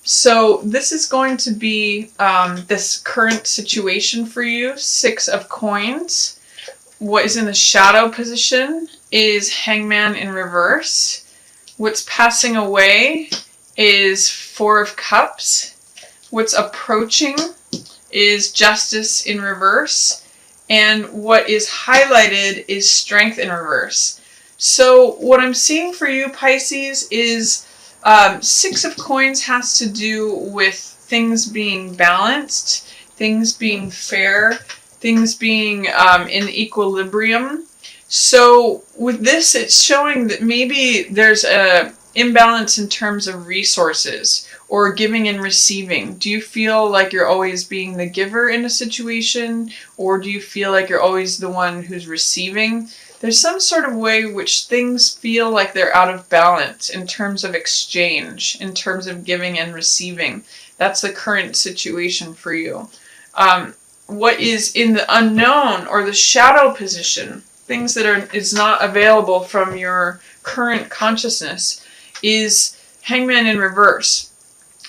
So this is going to be this current situation for you, 6 of coins. What is in the shadow position is Hangman in reverse. What's passing away is 4 of cups. What's approaching is Justice in reverse. And what is highlighted is Strength in reverse. So what I'm seeing for you, Pisces, is 6 of coins has to do with things being balanced, things being fair, things being in equilibrium. So with this, it's showing that maybe there's a imbalance in terms of resources or giving and receiving. Do you feel like you're always being the giver in a situation, or do you feel like you're always the one who's receiving? There's some sort of way which things feel like they're out of balance in terms of exchange, in terms of giving and receiving. That's the current situation for you. What is in the unknown or the shadow position, things that is not available from your current consciousness, is Hangman in reverse.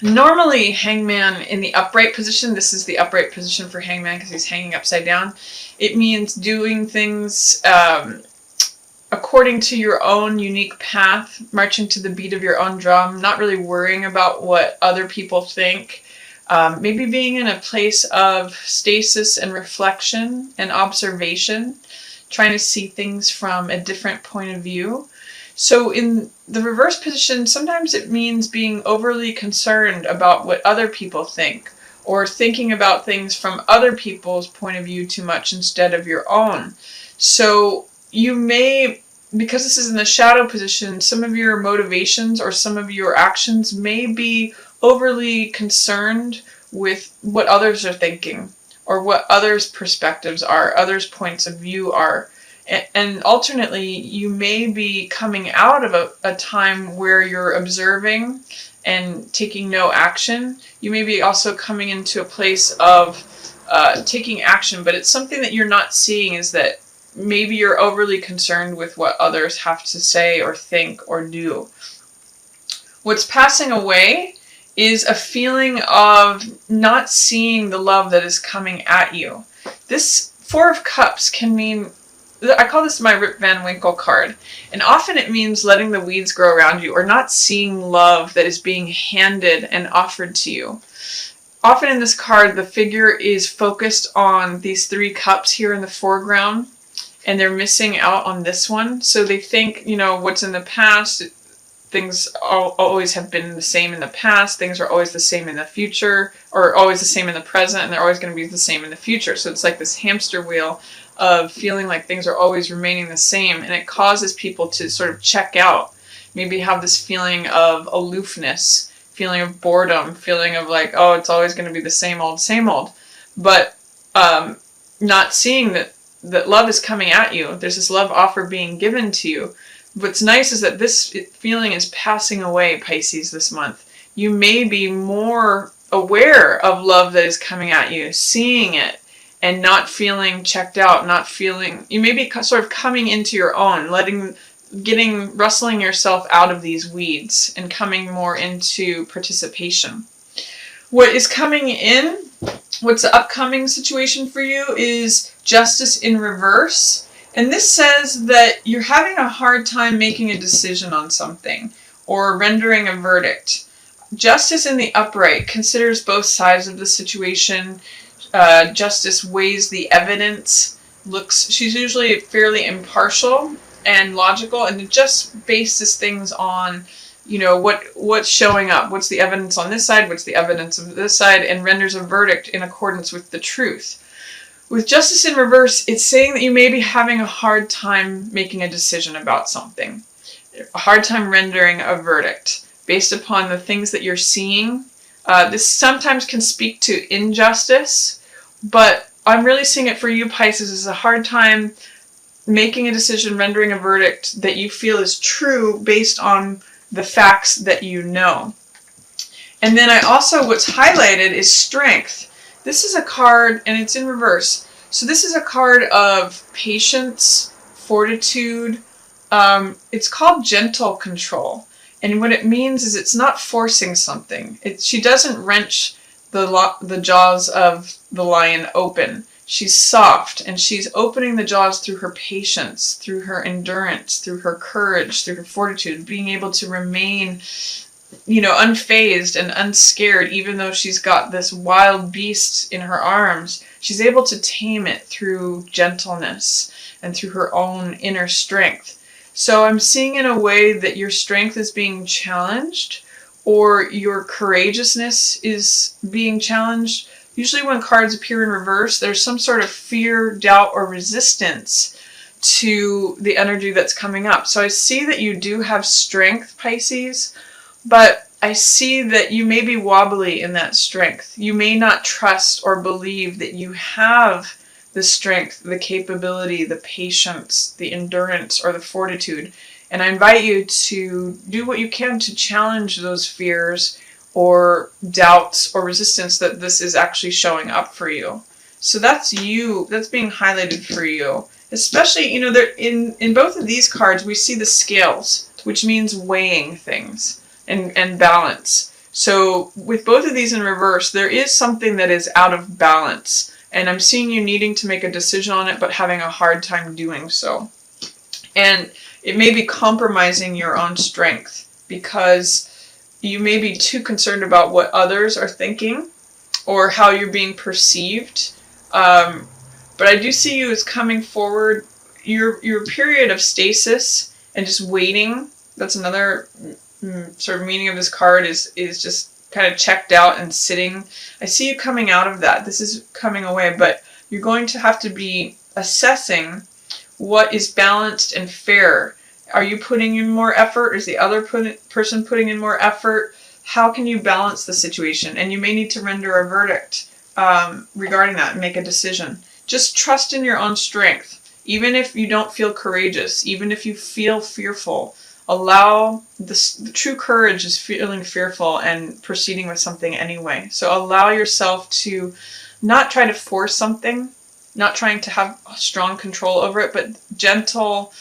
Normally, Hangman in the upright position, this is the upright position for Hangman because he's hanging upside down, it means doing things according to your own unique path, marching to the beat of your own drum, not really worrying about what other people think, maybe being in a place of stasis and reflection and observation, trying to see things from a different point of view. So in the reverse position, sometimes it means being overly concerned about what other people think, or thinking about things from other people's point of view too much instead of your own. So you may, because this is in the shadow position, some of your motivations or some of your actions may be overly concerned with what others are thinking, or what others' perspectives are, others' points of view are. And alternately, you may be coming out of a time where you're observing and taking no action. You may be also coming into a place of taking action, but it's something that you're not seeing, is that maybe you're overly concerned with what others have to say or think or do. What's passing away is a feeling of not seeing the love that is coming at you. This 4 of Cups can mean, I call this my Rip Van Winkle card, and often it means letting the weeds grow around you, or not seeing love that is being handed and offered to you. Often in this card, the figure is focused on these 3 cups here in the foreground, and they're missing out on this one. So they think, what's in the past, things always have been the same in the past, things are always the same in the future, or always the same in the present, and they're always going to be the same in the future. So it's like this hamster wheel of feeling like things are always remaining the same, and it causes people to sort of check out, maybe have this feeling of aloofness, feeling of boredom, feeling of like, oh, it's always going to be the same old, but not seeing that love is coming at you. There's this love offer being given to you. What's nice is that this feeling is passing away, Pisces, this month. You may be more aware of love that is coming at you, seeing it, and not feeling checked out, you may be sort of coming into your own, rustling yourself out of these weeds and coming more into participation. What is coming in, what's the upcoming situation for you, is Justice in reverse. And this says that you're having a hard time making a decision on something or rendering a verdict. Justice in the upright considers both sides of the situation. Justice weighs the evidence, she's usually fairly impartial and logical, and it just bases things on, what's showing up, what's the evidence on this side, what's the evidence on this side, and renders a verdict in accordance with the truth. With Justice in reverse, it's saying that you may be having a hard time making a decision about something, a hard time rendering a verdict based upon the things that you're seeing. This sometimes can speak to injustice, but I'm really seeing it for you, Pisces, as a hard time making a decision, rendering a verdict that you feel is true based on the facts that you know. And then what's highlighted is Strength. This is a card, and it's in reverse. So this is a card of patience, fortitude. It's called gentle control. And what it means is it's not forcing something. She doesn't wrench the jaws of the lion open. She's soft, and she's opening the jaws through her patience, through her endurance, through her courage, through her fortitude, being able to remain, unfazed and unscared, even though she's got this wild beast in her arms. She's able to tame it through gentleness and through her own inner strength. So I'm seeing in a way that your strength is being challenged, or your courageousness is being challenged. Usually when cards appear in reverse, there's some sort of fear, doubt, or resistance to the energy that's coming up. So I see that you do have strength, Pisces, but I see that you may be wobbly in that strength. You may not trust or believe that you have the strength, the capability, the patience, the endurance, or the fortitude. And I invite you to do what you can to challenge those fears or doubts or resistance that this is actually showing up for you. So that's you, that's being highlighted for you. Especially, there in both of these cards, we see the scales, which means weighing things and balance. So with both of these in reverse, there is something that is out of balance. And I'm seeing you needing to make a decision on it, but having a hard time doing so. And it may be compromising your own strength because you may be too concerned about what others are thinking or how you're being perceived. But I do see you as coming forward. Your period of stasis and just waiting, that's another sort of meaning of this card, is just kind of checked out and sitting. I see you coming out of that. This is coming away, but you're going to have to be assessing what is balanced and fair. Are you putting in more effort? Is the other person putting in more effort? How can you balance the situation? And you may need to render a verdict regarding that and make a decision. Just trust in your own strength. Even if you don't feel courageous, even if you feel fearful, allow the true courage is feeling fearful and proceeding with something anyway. So allow yourself to not try to force something, not trying to have strong control over it, but gentle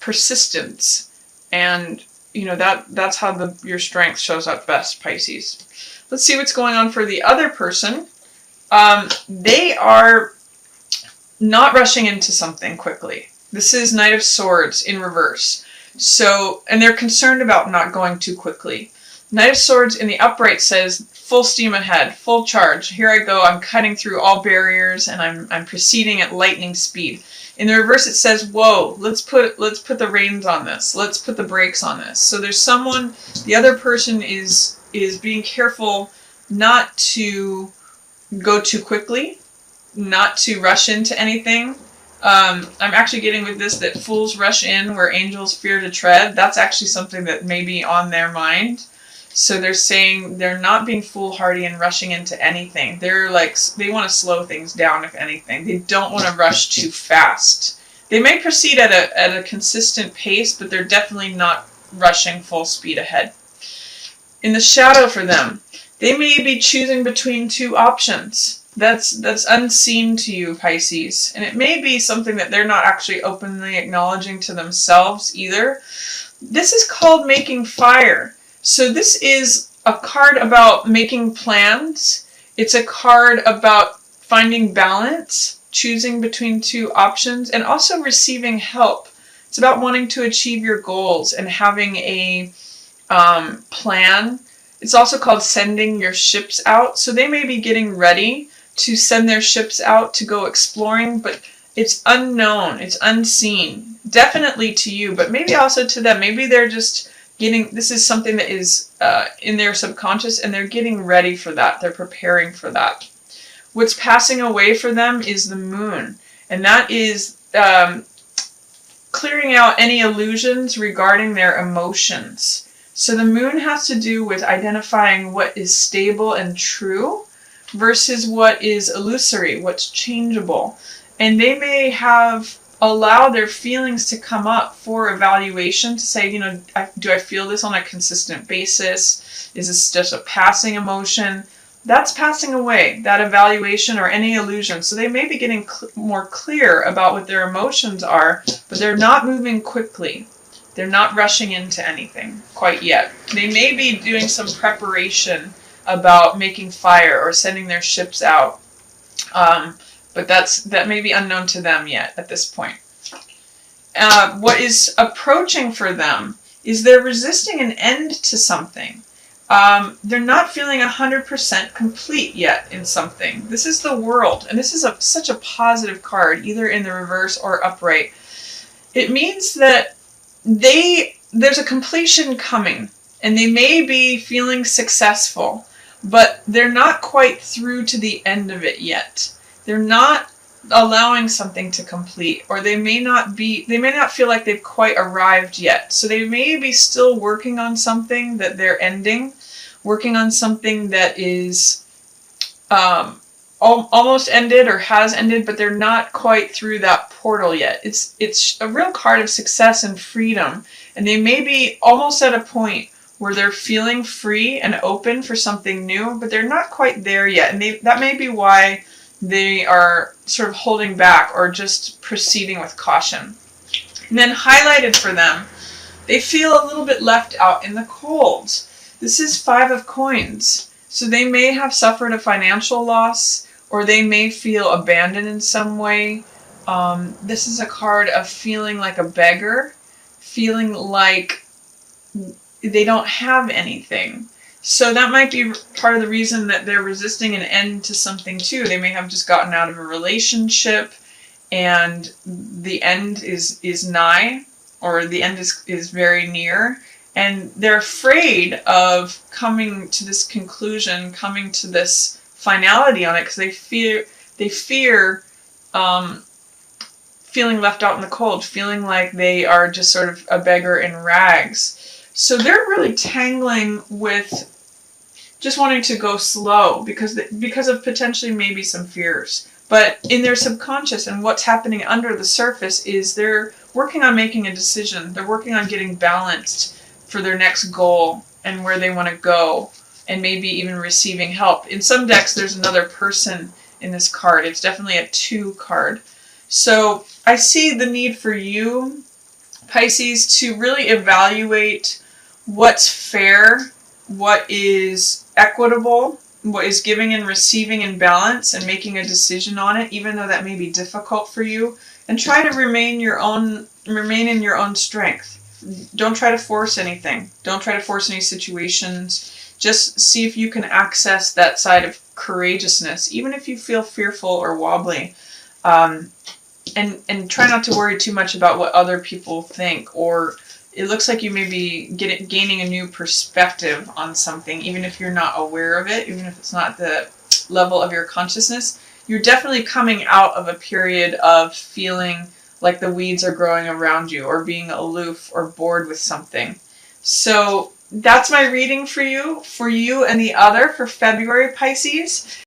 persistence. And that's how your strength shows up best, Pisces. Let's see what's going on for the other person. They are not rushing into something quickly. This is Knight of Swords in reverse. So, and they're concerned about not going too quickly. Knight of Swords in the upright says full steam ahead, full charge. Here I go. I'm cutting through all barriers and I'm proceeding at lightning speed. In the reverse, it says, whoa, let's put the reins on this. Let's put the brakes on this. So there's someone, the other person is being careful not to go too quickly, not to rush into anything. I'm actually getting with this that fools rush in where angels fear to tread. That's actually something that may be on their mind. So they're saying they're not being foolhardy and rushing into anything. They're like, they want to slow things down, if anything. They don't want to rush too fast. They may proceed at a consistent pace, but they're definitely not rushing full speed ahead. In the shadow for them, they may be choosing between two options. That's unseen to you, Pisces. And it may be something that they're not actually openly acknowledging to themselves either. This is called making fire. So this is a card about making plans. It's a card about finding balance, choosing between two options, and also receiving help. It's about wanting to achieve your goals and having a plan. It's also called sending your ships out. So they may be getting ready to send their ships out to go exploring, but it's unknown, it's unseen, definitely to you, but maybe also to them. Maybe they're just this is something that is in their subconscious, and they're getting ready for that. They're preparing for that. What's passing away for them is the moon, and that is clearing out any illusions regarding their emotions. So the moon has to do with identifying what is stable and true versus what is illusory, what's changeable. And they may have allowed their feelings to come up for evaluation to say, do I feel this on a consistent basis? Is this just a passing emotion? That's passing away, that evaluation or any illusion. So they may be getting more clear about what their emotions are, but they're not moving quickly. They're not rushing into anything quite yet. They may be doing some preparation about making fire or sending their ships out. But that may be unknown to them yet at this point. What is approaching for them is they're resisting an end to something. They're not feeling 100% complete yet in something. This is the World, and this is such a positive card, either in the reverse or upright. It means that there's a completion coming, and they may be feeling successful, but they're not quite through to the end of it yet. They're not allowing something to complete, or they may not feel like they've quite arrived yet. So they may be still working on something that they're ending, working on something that is almost ended or has ended, but they're not quite through that portal yet. It's a real card of success and freedom, and they may be almost at a point where they're feeling free and open for something new, but they're not quite there yet, and that may be why they are sort of holding back or just proceeding with caution. And then highlighted for them, they feel a little bit left out in the cold. This is 5 of Coins. So they may have suffered a financial loss, or they may feel abandoned in some way. This is a card of feeling like a beggar, feeling like they don't have anything. So that might be part of the reason that they're resisting an end to something too. They may have just gotten out of a relationship and the end is nigh, or the end is very near, and they're afraid of coming to this conclusion, coming to this finality on it, because they fear feeling left out in the cold, feeling like they are just sort of a beggar in rags. So they're really tangling with just wanting to go slow because of potentially maybe some fears. But in their subconscious and what's happening under the surface is they're working on making a decision. They're working on getting balanced for their next goal and where they want to go, and maybe even receiving help. In some decks, there's another person in this card. It's definitely a 2 card. So I see the need for you, Pisces, to really evaluate what's fair, what is equitable, what is giving and receiving in balance, and making a decision on it, even though that may be difficult for you. And try to remain in your own strength. Don't try to force anything. Don't try to force any situations. Just see if you can access that side of courageousness, even if you feel fearful or wobbly. And try not to worry too much about what other people think, or it looks like you may be gaining a new perspective on something, even if you're not aware of it, even if it's not the level of your consciousness. You're definitely coming out of a period of feeling like the weeds are growing around you, or being aloof or bored with something. So that's my reading for you and the other for February, Pisces.